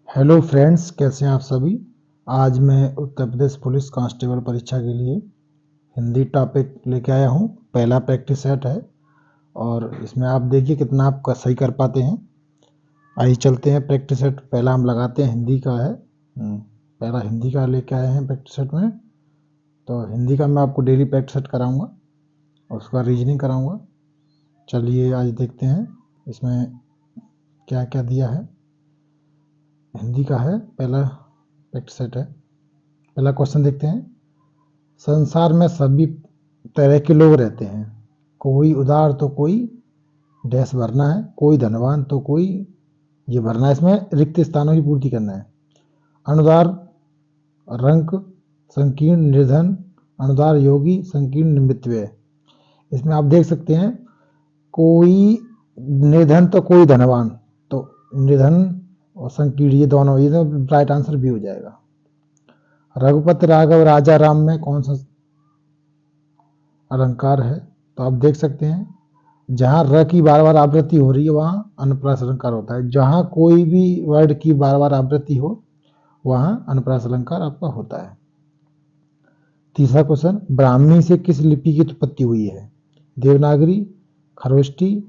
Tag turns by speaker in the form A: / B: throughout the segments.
A: Hello friends, कैसे हैं आप सभी। आज मैं उत्तर प्रदेश पुलिस कांस्टेबल परीक्षा के लिए हिंदी टॉपिक लेके आया हूं। पहला प्रैक्टिस सेट है और इसमें आप देखिए कितना आप सही कर पाते हैं। आइए चलते हैं, प्रैक्टिस सेट पहला हम लगाते हैं, हिंदी का है। पहला हिंदी का लेके आए हैं प्रैक्टिस सेट में। तो हिंदी का मैं आपको डेली प्रैक्टिस सेट कराऊंगा और उसका रीजनिंग कराऊंगा। चलिए आज देखते हैं इसमें क्या क्या दिया है। हिंदी का है, पहला प्रैक्टिस सेट है। पहला क्वेश्चन देखते हैं। संसार में सभी तरह के लोग रहते हैं, कोई उदार तो कोई डैश भरना है, कोई धनवान तो कोई ये भरना है, इसमें रिक्त स्थानों की पूर्ति करना है। अनुदार रंक, संकीर्ण निर्धन, अनुदार योगी, संकीर्ण निमित्व। इसमें आप देख सकते हैं कोई निर्धन तो कोई धनवान, तो निर्धन और संकीर्ण ये दोनों, ये तो राइट आंसर भी हो जाएगा। रघुपति राघव राजा राम में कौन सा अलंकार है? तो आप देख सकते हैं जहां र की बार बार आवृत्ति हो रही है वहां अनुप्रास अलंकार होता है। जहां कोई भी वर्ड की बार बार आवृत्ति हो वहां अनुप्रास अलंकार आपका होता है। तीसरा क्वेश्चन, ब्राह्मी से किस लिपि की उत्पत्ति हुई है? देवनागरी, खरोष्टी,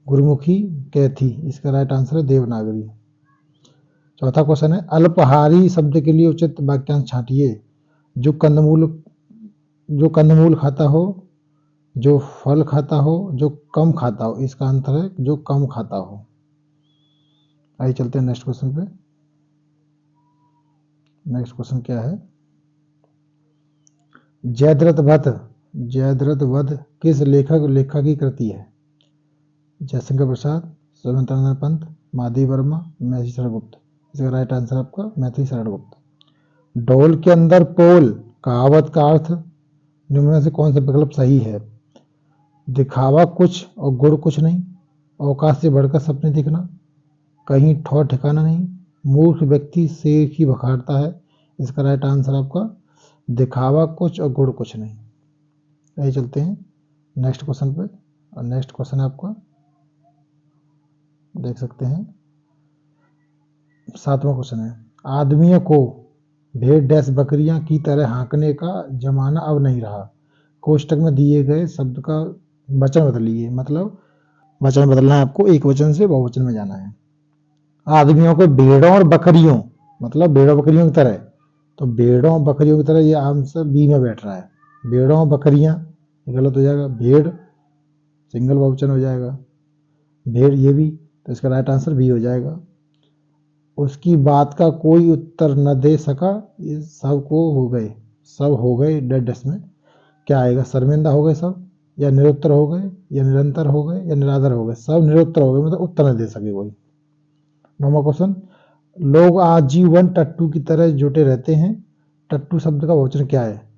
A: गुरुमुखी, कैथी। इसका राइट आंसर है देवनागरी। चौथा क्वेश्चन है, अल्पहारी शब्द के लिए उचित वाक्यांश छांटिए। जो कंदमूल खाता हो, जो फल खाता हो, जो कम खाता हो। इसका आंसर है जो कम खाता हो। आइए चलते हैं नेक्स्ट क्वेश्चन पे। नेक्स्ट क्वेश्चन क्या है? जयद्रथ वध किस लेखक की कृति है? जयशंकर प्रसाद, सुरेंद्रनाथ पंत, माधवी वर्मा, मैथिली शरण गुप्त। इसका राइट आंसर आपका मैथिली शरण गुप्त। ढोल के अंदर पोल कहावत का अर्थ निम्न में से कौन सा विकल्प सही है? दिखावा कुछ और गुड़ कुछ नहीं, औकात से बढ़कर सपने दिखना, कहीं ठौर ठिकाना नहीं, मूर्ख व्यक्ति शेर की बखारता है। इसका राइट आंसर आपका दिखावा कुछ और गुड़ कुछ नहीं। यही चलते हैं नेक्स्ट क्वेश्चन पे। और नेक्स्ट क्वेश्चन आपका देख सकते हैं, 7वां क्वेश्चन है, आदमियों को भेड़ डैश बकरियां की तरह हाँकने का जमाना अब नहीं रहा। कोष्टक में दिए गए शब्द का वचन बदलिए। मतलब वचन बदलना है आपको, एक वचन से बहुवचन में जाना है। आदमियों को भेड़ों और बकरियों, मतलब भेड़ों बकरियों की तरह, तो भेड़ों और बकरियों की तरह ये आंसर बी में बैठ रहा है। भेड़ों और बकरियां गलत हो जाएगा, भेड़ सिंगल बहुवचन हो जाएगा, भेड़ ये भी, तो इसका राइट आंसर बी हो जाएगा। उसकी बात का कोई उत्तर न दे सका, ये सब हो गए डेडस में क्या आएगा? शर्मिंदा हो गए सब, या निरुत्तर हो गए, या निरंतर हो गए, या निरादर हो गए। सब निरुत्तर हो गए, मतलब उत्तर न दे सके कोई। 9वां क्वेश्चन, लोग आजीवन टट्टू की तरह जुटे रहते हैं। टट्टू शब्द का बहुवचन क्या है?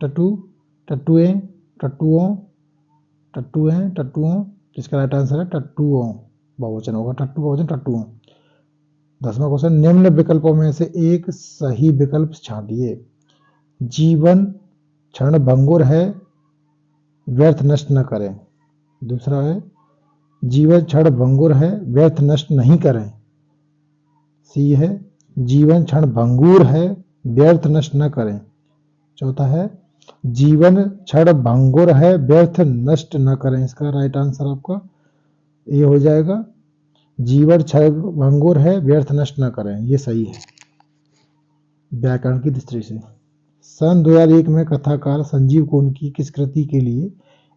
A: टट्टू, टट्टुए, टट्टुओं, टट्टुएं, टट्टुओं। इसका राइट आंसर है टट्टुओं, बहुवचन होगा। टट्टू बहुवचन टट्टुओं। 10वां क्वेश्चन, निम्न विकल्पों में से एक सही विकल्प छांटिए। जीवन क्षण भंगुर है, व्यर्थ नष्ट न करें। दूसरा है, जीवन क्षण भंगुर है, व्यर्थ नष्ट नहीं करें। सी है, जीवन क्षण भंगुर है, व्यर्थ नष्ट न करें। चौथा है, जीवन क्षण भंगुर है, व्यर्थ नष्ट न करें। इसका राइट आंसर आपका ये हो जाएगा, जीवन क्षण भंगुर है, व्यर्थ नष्ट न करें। ये सही है व्याकरण की दृष्टि से। सन 2001 में कथाकार संजीव कोन की किस कृति के लिए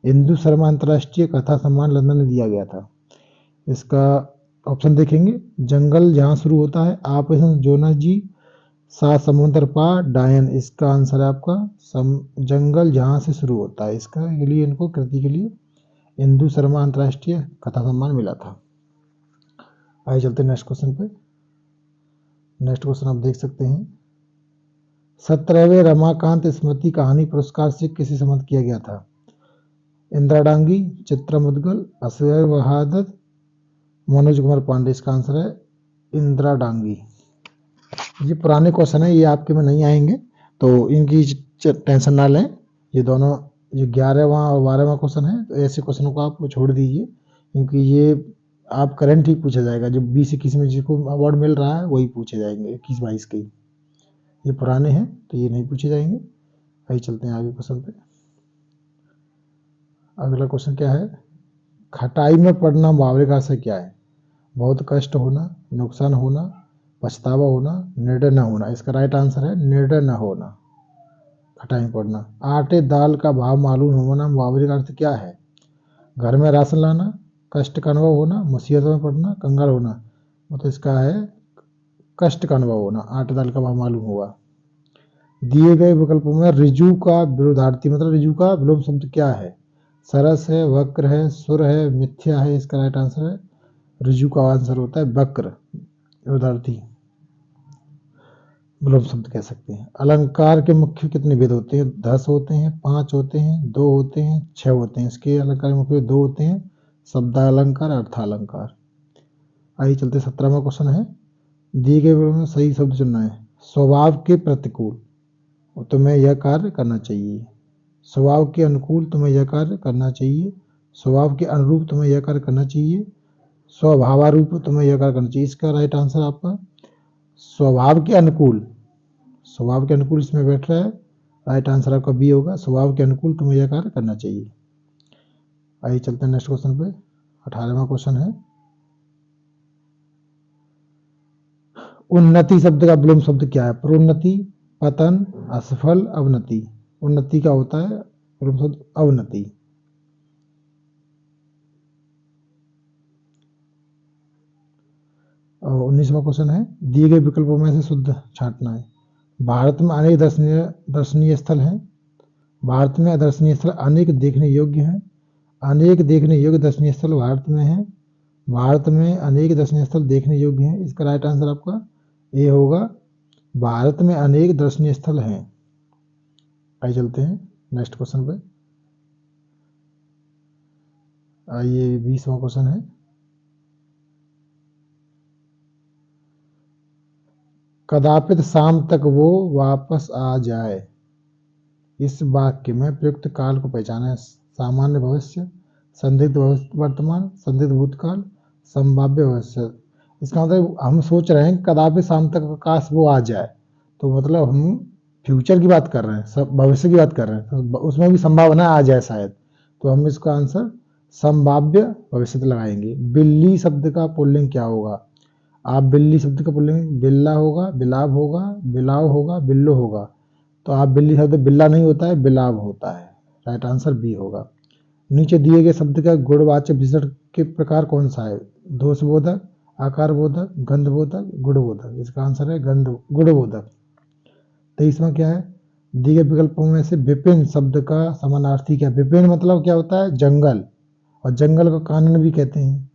A: इंदु शर्मा अंतर्राष्ट्रीय कथा सम्मान लंदन में दिया गया था? इसका ऑप्शन देखेंगे, जंगल जहां शुरू होता है, ऑपरेशन जोना जी, 7 समुद्र पार, डायन। इसका आंसर है आपका जंगल जहां से शुरू होता है। इसका के लिए इनको कृति के लिए इंदु शर्मा अंतर्राष्ट्रीय कथा सम्मान मिला था। आइए चलते नेक्स्ट क्वेश्चन पे। नेक्स्ट क्वेश्चन आप देख सकते हैं, 17वें रमाकांत स्मृति कहानी पुरस्कार से किसे सम्मानित किया गया था? इंदिरा डांगी, चित्रा मुदगल, असगर बहादुर, मनोज कुमार पांडे। इसका आंसर है इंदिरा डांगी। ये पुराने क्वेश्चन है, ये आपके में नहीं आएंगे, तो इनकी टेंशन ना लें। ये दोनों जो 11वां और 12वां क्वेश्चन है, तो ऐसे क्वेश्चनों को आप छोड़ दीजिए, क्योंकि ये आप करंट ही पूछा जाएगा, जो 20-21 में जिसको अवार्ड मिल रहा है वही पूछे जाएंगे, 21-22 के ही। ये पुराने हैं तो ये नहीं पूछे जाएंगे। आइए चलते हैं आगे क्वेश्चन पे। अगला क्वेश्चन क्या है, खटाई में पड़ना मुहावरे का अर्थ क्या है? बहुत कष्ट होना, नुकसान होना, पछतावा होना, निर्णय न होना। इसका राइट आंसर है निर्णय न होना। खटाई में पड़ना। आटे दाल का भाव मालूम होना मुहावरे का अर्थ क्या है? घर में राशन लाना, कष्ट का अनुभव होना, मुसीबतों में पड़ना, कंगाल होना। मतलब इसका है कष्ट का अनुभव होना। आटे दाल का भाव मालूम हुआ। दिए गए विकल्पों में ऋजु का विरोधार्थी मतलब ऋजु का विलोम शब्द क्या है? सरस है, वक्र है, सुर है, मिथ्या है। इसका राइट आंसर है ऋजु का आंसर होता है वक्र, विरोधार्थी विलोम शब्द कह सकते हैं। अलंकार के मुख्य कितने भेद होते हैं? 10 होते हैं, 5 होते हैं, 2 होते हैं, 6 होते हैं। इसके अलंकार मुख्य 2 होते हैं, शब्दालंकार, अर्थालंकार। आइए चलते 17वां क्वेश्चन है, दिए गए में सही शब्द चुनना है। स्वभाव के प्रतिकूल तुम्हें यह कार्य करना चाहिए, स्वभाव के अनुकूल तुम्हें यह कार्य करना चाहिए, स्वभाव के अनुरूप तुम्हें यह कार्य करना चाहिए, स्वभावारूप तुम्हें यह कार्य करना चाहिए। इसका राइट आंसर आपका स्वभाव के अनुकूल, स्वभाव के अनुकूल इसमें बैठ रहा है। राइट आंसर आपका बी होगा, स्वभाव के अनुकूल तुम्हें यह कार्य करना चाहिए। आइए चलते हैं नेक्स्ट क्वेश्चन पे। 18वां क्वेश्चन है, उन्नति शब्द का विलोम शब्द क्या है? प्रोन्नति, पतन, असफल, अवनति। उन्नति का होता है विलोम शब्द अवनति। और 19वां क्वेश्चन है, दिए गए विकल्पों में से शुद्ध छांटना है। भारत में अनेक दर्शनीय स्थल हैं। भारत में दर्शनीय स्थल अनेक देखने योग्य हैं। अनेक देखने योग्य दर्शनीय स्थल भारत में हैं। भारत में अनेक दर्शनीय स्थल देखने योग्य हैं। इसका राइट आंसर आपका ए होगा, भारत में अनेक दर्शनीय स्थल हैं। आइए चलते हैं नेक्स्ट क्वेश्चन पे। आइए 20वां क्वेश्चन है, कदापित शाम तक वो वापस आ जाए। इस वाक्य में प्रयुक्त काल को पहचाना है। सामान्य भविष्य, संदिग्ध वर्तमान, संदिग्ध भूतकाल, संभाव्य भविष्य। इसका मतलब हम सोच रहे हैं कदापि शाम तक काश वो आ जाए, तो मतलब हम फ्यूचर की बात कर रहे हैं, भविष्य की बात कर रहे हैं, तो उसमें भी संभावना आ जाए शायद, तो हम इसका आंसर संभाव्य भविष्य लगाएंगे। बिल्ली शब्द का पुल्लिंग क्या होगा? आप बिल्ली शब्द का पुल्लिंग बिल्ला होगा, बिलाव होगा, बिलाव होगा, बिल्लो होगा। तो आप बिल्ली शब्द बिल्ला नहीं होता है, बिलाव होता है। राइट आंसर बी होगा। नीचे दिए गए शब्द का गुणवाचक विशेषण के प्रकार कौन सा है? दोषबोधक, आकारबोधक, गंधबोधक, गुणबोधक। इसका आंसर है गुणबोधक। 23वां क्या है, दिए गए विकल्पों में से विपिन शब्द का समानार्थी क्या? विपिन मतलब क्या होता है? जंगल, और जंगल को कानन भी कहते हैं,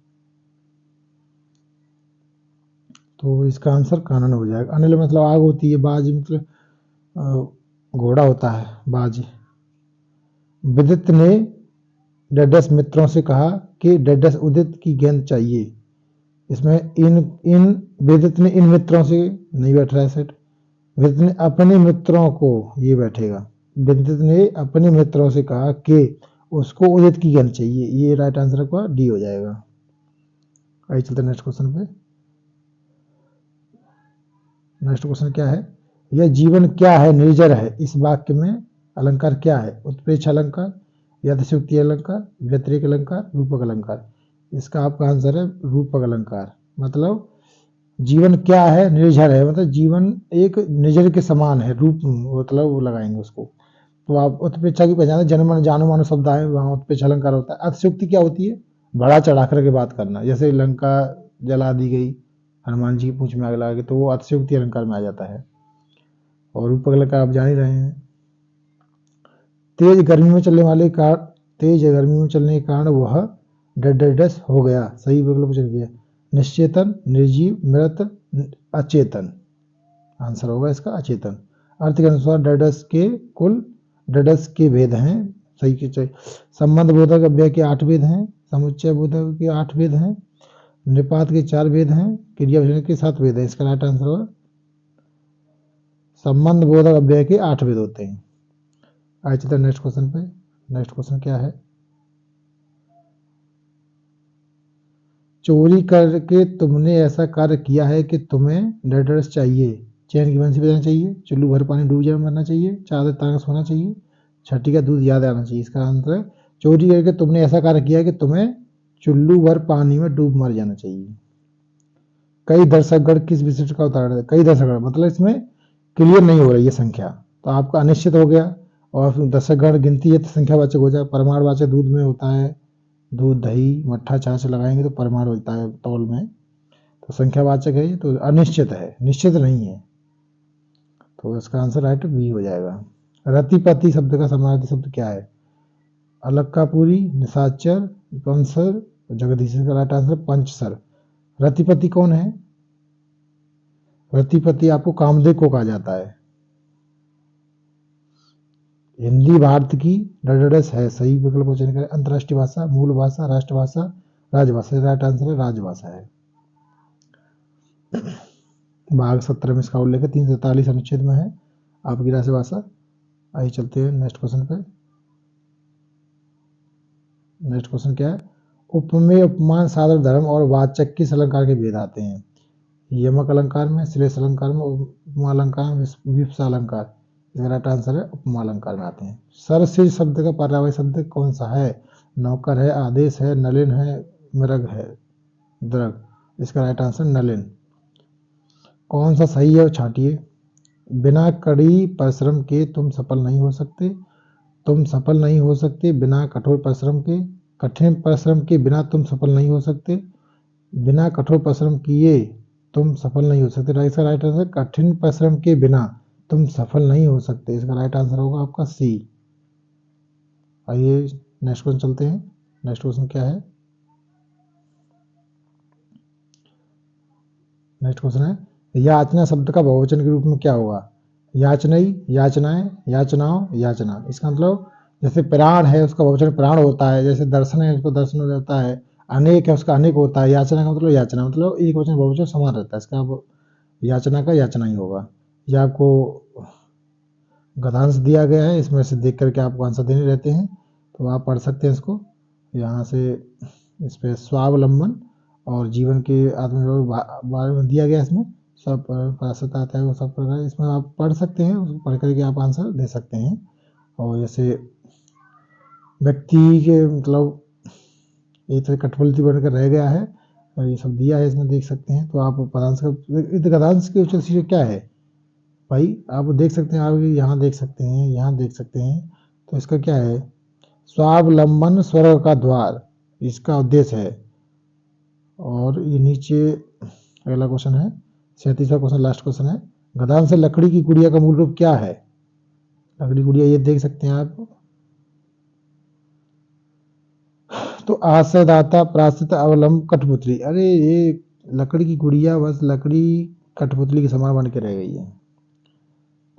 A: तो इसका आंसर कानन हो जाएगा। अनिल मतलब आग होती है, बाज मतलब घोड़ा होता है, बाज। विदित ने डेडस मित्रों से कहा कि डेडस उदित की गेंद चाहिए। इसमें इन विदित ने इन मित्रों से नहीं बैठ रहा है सेट, विदित ने अपने मित्रों को, ये बैठेगा। विदित ने अपने मित्रों से कहा कि उसको उदित की गेंद चाहिए, ये राइट आंसर का डी हो जाएगा। आइए चलते नेक्स्ट क्वेश्चन पे। नेक्स्ट क्वेश्चन क्या है, यह जीवन क्या है? निर्जर है। इस वाक्य में अलंकार क्या है? उत्प्रेक्ष अलंकार, यथाशक्ति अलंकार, व्यतिरेक अलंकार, रूपक अलंकार। इसका आपका आंसर है रूपक अलंकार। मतलब जीवन क्या है? निर्जर है, मतलब जीवन एक निर्जर के समान है, रूप मतलब वो लगाएंगे उसको। तो आप उत्प्रेक्षा की पहचान, जन्म जानो मानो शब्द आए वहां उत्प्रेक्ष अलंकार होता है। अतिशयोक्ति क्या होती है? बढ़ा चढ़ा करके बात करना, जैसे लंका जला दी गई, हनुमान जी की पूंछ में आग लगा के, तो वो अतिशयोक्ति अलंकार में आ जाता है। और रूपक अलंकार आप जान ही रहे हैं। तेज गर्मी में चलने वाले कार, तेज गर्मी में चलने के कारण वह डस हो गया। सही विकल्प चल गया। निश्चेतन, निर्जीव, मृत, अचेतन। आंसर होगा इसका अचेतन। अर्थ के अनुसार डडस के कुल डडस के भेद हैं। सही के चाहिए। संबंध बोधक अव्यय के 8 भेद हैं, समुच्चय बोधक के 8 भेद हैं, निपात के 4 भेद हैं, क्रिया विशेषण के 7 भेद हैं। इसका राइट आंसर होगा संबंध बोधक अव्यय के 8 भेद होते हैं। आइए चलते हैं नेक्स्ट क्वेश्चन पे। नेक्स्ट क्वेश्चन क्या है, चोरी करके तुमने ऐसा कार्य किया है कि तुम्हें डेडरेस चाहिए, चैन की बंसी बजाना चाहिए, चुल्लू भर पानी डूब जाए मरना चाहिए, चादर तान सोना चाहिए, छठी का दूध याद आना चाहिए। इसका आंसर है चोरी करके तुमने ऐसा कार्य किया है कि तुम्हें चुल्लू भर पानी में डूब मर जाना चाहिए। कई दर्शकगण किस विशिष्ट का उदाहरण है? कई दर्शकगण मतलब इसमें क्लियर नहीं हो रही है संख्या, तो आपका अनिश्चित हो गया, और दर्शकगण गिनती है तो संख्यावाचक हो जाए। परमाणुवाचक दूध में होता है दूध, दही, मट्ठा, छाछ लगाएंगे तो परमाणु होता है तौल में, तो संख्यावाचक है ये, तो अनिश्चित है, निश्चित नहीं है, तो इसका आंसर राइट बी हो जाएगा। रतिपति शब्द का समानार्थी शब्द क्या है? अलक्कापुरी, निशाचर, पंसर, जगदीश। का राइट आंसर पंचसर। रतिपति कौन है? रतिपति आपको कामदेव को कहा जाता है। हिंदी भारत की डडस है, सही विकल्प को चयन करें। अंतर्राष्ट्रीय भाषा, मूल भाषा, राष्ट्रभाषा, राजभाषा। राइट आंसर है राजभाषा है। भाग 17 में इसका उल्लेख है, 343 अनुच्छेद में है आपकी राष्ट्रभाषा। आइए चलते हैं नेक्स्ट क्वेश्चन पे। नेक्स्ट क्वेश्चन क्या है? उपमेय, उपमान, सादर, धर्म और वाचक किस अलंकार के भेद आते हैं? यमक अलंकार में, श्लेष अलंकार में, उपमा अलंकार में, विप्सा अलंकार। इसका राइट आंसर है उपमा अलंकार में आते हैं। सरसिज शब्द का पर्यायवाची शब्द कौन सा है? नौकर है, आदेश है, नलिन है, मृग है, द्रग। इसका राइट आंसर नलिन। कौन सा सही है छांटिए। बिना कड़ी परिश्रम के तुम सफल नहीं हो सकते, तुम सफल नहीं हो सकते बिना कठोर परिश्रम के, कठिन परिश्रम के बिना तुम सफल नहीं हो सकते, बिना कठोर परिश्रम किए तुम सफल नहीं हो सकते। इसका राइट आंसर कठिन परिश्रम के बिना तुम सफल नहीं हो सकते। इसका राइट आंसर होगा आपका सी। आइए नेक्स्ट क्वेश्चन चलते हैं। नेक्स्ट क्वेश्चन क्या है? नेक्स्ट क्वेश्चन है याचना शब्द का बहुवचन के रूप में क्या होगा? याचनई, याचनाएं, याचनाओं, याचना। इसका मतलब जैसे प्राण है उसका बहुवचन प्राण होता है, जैसे दर्शन है उसका दर्शन होता है, अनेक है उसका अनेक होता है, याचना का मतलब याचना, मतलब एक वचन बहुवचन समान रहता है, इसका याचना का याचना ही होगा। यह आपको गद्यांश दिया गया है, इसमें से देख करके आपको आंसर देने रहते हैं, तो आप पढ़ सकते हैं इसको। यहाँ से इस पर स्वावलंबन और जीवन के आत्मनिर्भर बारे में दिया गया, इसमें सब पराशत आता है वो सब प्रकार, इसमें आप पढ़ सकते हैं, उसको पढ़ करके आप आंसर दे सकते हैं। और जैसे व्यक्ति के मतलब एक तरह कठपुतली बनकर रह गया है, और ये सब दिया है इसमें देख सकते हैं, तो आप पदांश का गद्यांश के उच्च शीर्षक क्या है भाई? आप देख सकते हैं, आप यहाँ देख सकते हैं, यहाँ देख सकते हैं, तो इसका क्या है? स्वावलंबन स्वर्ग का द्वार, इसका उद्देश्य है। और ये नीचे अगला क्वेश्चन है 37वां क्वेश्चन, लास्ट क्वेश्चन है गद्यांश से लकड़ी की गुड़िया का मूल रूप क्या है? लकड़ी गुड़िया ये देख सकते हैं आप, तो आश्रयदाता, प्राश्रित, अवलंब, कठपुतली। अरे ये लकड़ी की गुड़िया बस लकड़ी कठपुतली के समान बन के रह गई है।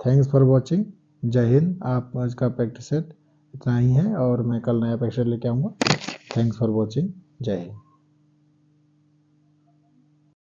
A: Thanks for watching. जय हिंद। आप आज का प्रैक्टिस सेट इतना ही है, और मैं कल नया प्रैक्टिस लेके आऊँगा। Thanks for watching. जय हिंद।